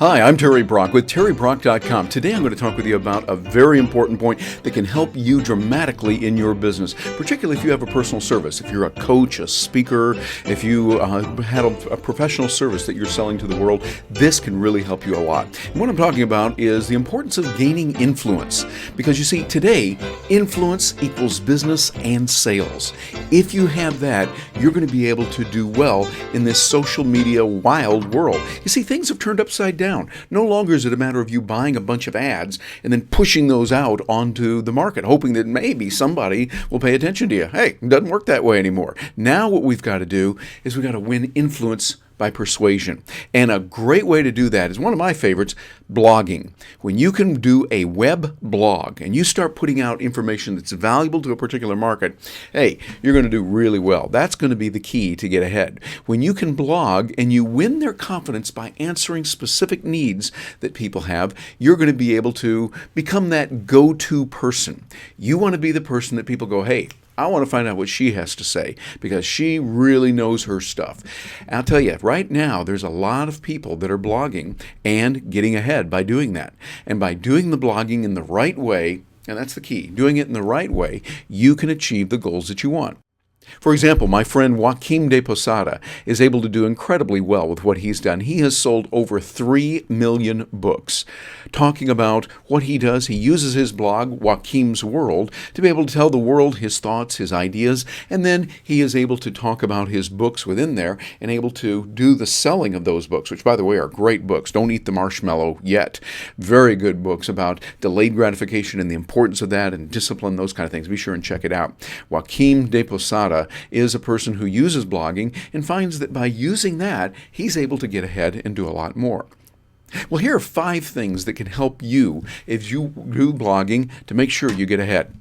Hi, I'm Terry Brock with TerryBrock.com. Today I'm going to talk with you about a very important point that can help you dramatically in your business, particularly if you have a personal service. If you're a coach, a speaker, if you had a professional service that you're selling to the world, this can really help you a lot. And what I'm talking about is the importance of gaining influence. Because you see, today, influence equals business and sales. If you have that, you're going to be able to do well in this social media wild world. You see, things have turned upside down. No longer is it a matter of you buying a bunch of ads and then pushing those out onto the market, hoping that maybe somebody will pay attention to you. Hey, it doesn't work that way anymore. Now what we've got to do is we've got to win influence by persuasion. And a great way to do that is one of my favorites, blogging. When you can do a web blog and you start putting out information that's valuable to a particular market, hey, you're going to do really well. That's going to be the key to get ahead. When you can blog and you win their confidence by answering specific needs that people have, you're going to be able to become that go-to person. You want to be the person that people go, hey, I want to find out what she has to say because she really knows her stuff. I'll tell you, right now, there's a lot of people that are blogging and getting ahead by doing that. And by doing the blogging in the right way, and that's the key, doing it in the right way, you can achieve the goals that you want. For example, my friend Joaquim de Posada is able to do incredibly well with what he's done. He has sold over 3 million books. Talking about what he does, he uses his blog, Joaquim's World, to be able to tell the world his thoughts, his ideas, and then he is able to talk about his books within there and able to do the selling of those books, which, by the way, are great books. Don't eat the marshmallow yet. Very good books about delayed gratification and the importance of that and discipline, those kind of things. Be sure and check it out. Joaquim de Posada is a person who uses blogging and finds that by using that, he's able to get ahead and do a lot more. Well, here are 5 things that can help you if you do blogging to make sure you get ahead.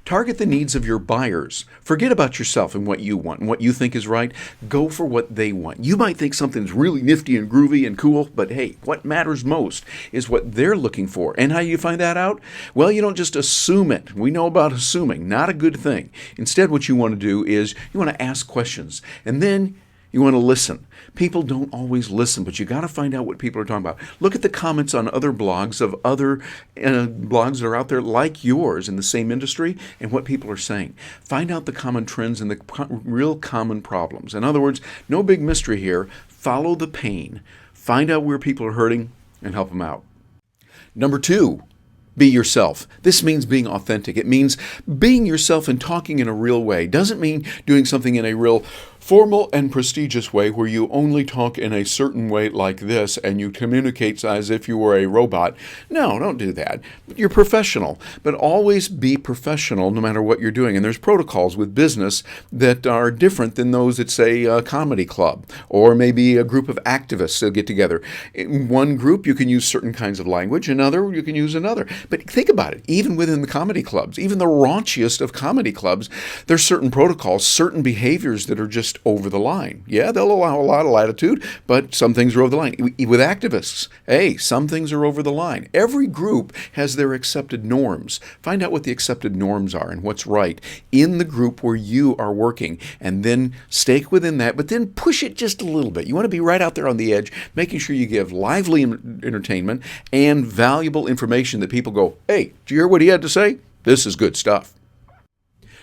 Target the needs of your buyers. Forget about yourself and what you want and what you think is right. Go for what they want. You might think something's really nifty and groovy and cool, but hey, what matters most is what they're looking for. And how do you find that out? Well, you don't just assume it. We know about assuming, not a good thing. Instead, what you want to do is you want to ask questions, and then you want to listen. People don't always listen, but you got to find out what people are talking about. Look at the comments on other blogs of other blogs that are out there like yours in the same industry and what people are saying. Find out the common trends and the real common problems. In other words, no big mystery here. Follow the pain. Find out where people are hurting and help them out. Number 2. Be yourself. This means being authentic. It means being yourself and talking in a real way. Doesn't mean doing something in a real formal and prestigious way where you only talk in a certain way like this and you communicate as if you were a robot. No, don't do that. You're professional, but always be professional no matter what you're doing. And there's protocols with business that are different than those at, say, a comedy club or maybe a group of activists that get together. In one group, you can use certain kinds of language. Another, you can use another. But think about it. Even within the comedy clubs, even the raunchiest of comedy clubs, there's certain protocols, certain behaviors that are just over the line. Yeah, they'll allow a lot of latitude, but some things are over the line. With activists, hey, some things are over the line. Every group has their accepted norms. Find out what the accepted norms are and what's right in the group where you are working, and then stake within that, but then push it just a little bit. You want to be right out there on the edge, making sure you give lively entertainment and valuable information that people go, hey, did you hear what he had to say? This is good stuff.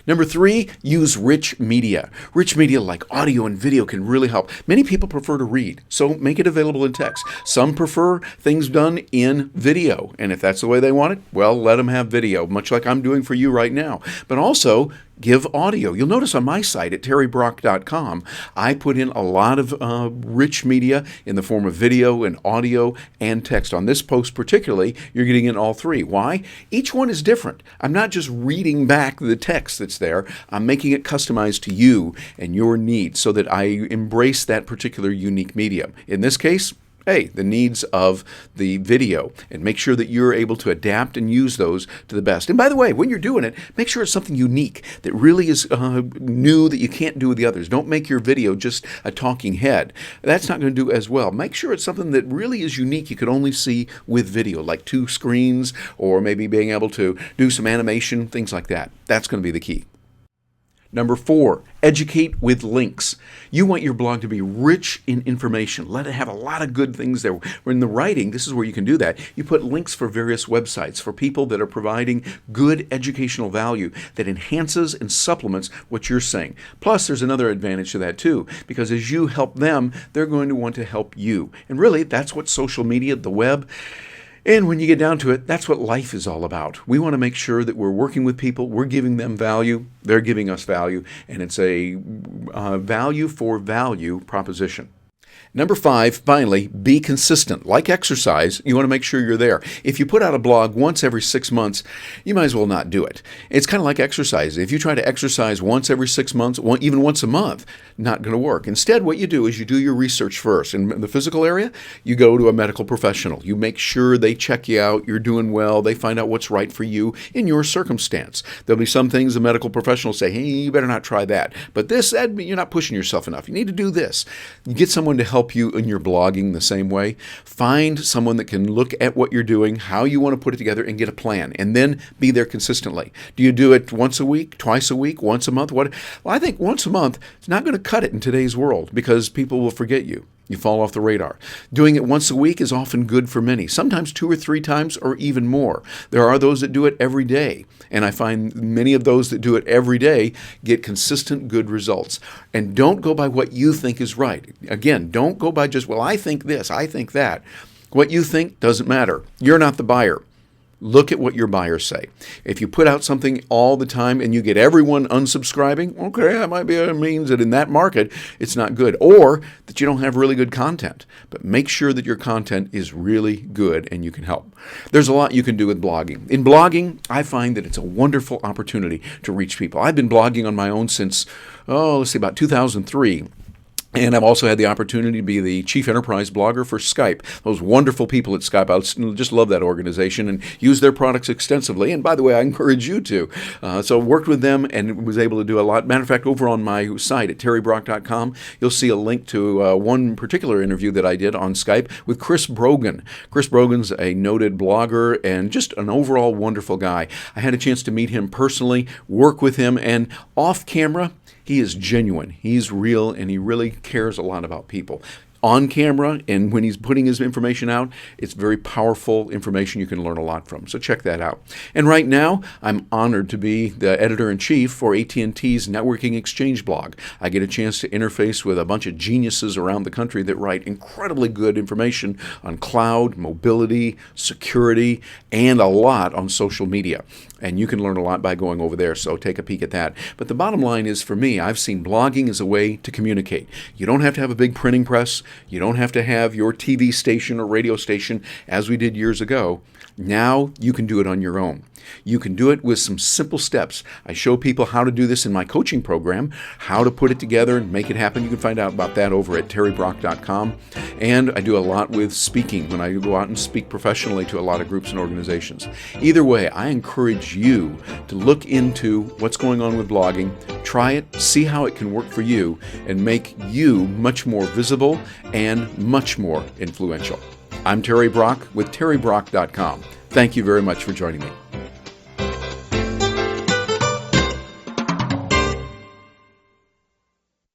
Number 3, use rich media. Rich media like audio and video can really help. Many people prefer to read, so make it available in text. Some prefer things done in video, and if that's the way they want it, well, let them have video, much like I'm doing for you right now. But also, give audio. You'll notice on my site at terrybrock.com, I put in a lot of rich media in the form of video and audio and text. On this post particularly, you're getting in all 3. Why? Each one is different. I'm not just reading back the text that's there. I'm making it customized to you and your needs so that I embrace that particular unique medium. In this case, hey, the needs of the video, and make sure that you're able to adapt and use those to the best. And by the way, when you're doing it, make sure it's something unique that really is new that you can't do with the others. Don't make your video just a talking head. That's not going to do as well. Make sure it's something that really is unique you could only see with video, like 2 screens or maybe being able to do some animation, things like that. That's going to be the key. Number 4, educate with links. You want your blog to be rich in information. Let it have a lot of good things there. In the writing, this is where you can do that. You put links for various websites for people that are providing good educational value that enhances and supplements what you're saying. Plus, there's another advantage to that too, because as you help them, they're going to want to help you. And really, that's what social media, the web, and when you get down to it, that's what life is all about. We want to make sure that we're working with people, we're giving them value, they're giving us value, and it's a value for value proposition. Number 5, finally, be consistent. Like exercise, you want to make sure you're there. If you put out a blog once every 6 months, you might as well not do it. It's kind of like exercise. If you try to exercise once every 6 months, even once a month, not going to work. Instead, what you do is you do your research first. In the physical area, you go to a medical professional. You make sure they check you out, you're doing well, they find out what's right for you in your circumstance. There'll be some things the medical professionals say, hey, you better not try that. But this, you're not pushing yourself enough. You need to do this. You get someone to help you in your blogging the same way. Find someone that can look at what you're doing, how you want to put it together, and get a plan, and then be there consistently. Do you do it once a week, twice a week, once a month? Well, I think once a month is not going to cut it in today's world because people will forget you. You fall off the radar. Doing it once a week is often good for many, sometimes 2 or 3 times or even more. There are those that do it every day, and I find many of those that do it every day get consistent good results. And don't go by what you think is right. Again, don't go by just, well, I think this, I think that. What you think doesn't matter. You're not the buyer. Look at what your buyers say. If you put out something all the time and you get everyone unsubscribing, okay, that might be means that in that market it's not good, or that you don't have really good content. But make sure that your content is really good and you can help. There's a lot you can do with blogging. In blogging, I find that it's a wonderful opportunity to reach people. I've been blogging on my own since, about 2003. And I've also had the opportunity to be the chief enterprise blogger for Skype. Those wonderful people at Skype, I just love that organization and use their products extensively. And by the way, I encourage you to. So I worked with them and was able to do a lot. Matter of fact, over on my site at terrybrock.com, you'll see a link to one particular interview that I did on Skype with Chris Brogan. Chris Brogan's a noted blogger and just an overall wonderful guy. I had a chance to meet him personally, work with him, and off camera, he is genuine, he's real, and he really cares a lot about people. On camera, and when he's putting his information out, it's very powerful information you can learn a lot from. So check that out. And right now, I'm honored to be the editor-in-chief for AT&T's Networking Exchange blog. I get a chance to interface with a bunch of geniuses around the country that write incredibly good information on cloud, mobility, security, and a lot on social media. And you can learn a lot by going over there, so take a peek at that. But the bottom line is, for me, I've seen blogging as a way to communicate. You don't have to have a big printing press. You don't have to have your TV station or radio station as we did years ago. Now you can do it on your own. You can do it with some simple steps. I show people how to do this in my coaching program, how to put it together and make it happen. You can find out about that over at terrybrock.com. And I do a lot with speaking when I go out and speak professionally to a lot of groups and organizations. Either way, I encourage you to look into what's going on with blogging, try it, see how it can work for you, and make you much more visible and much more influential. I'm Terry Brock with terrybrock.com. Thank you very much for joining me.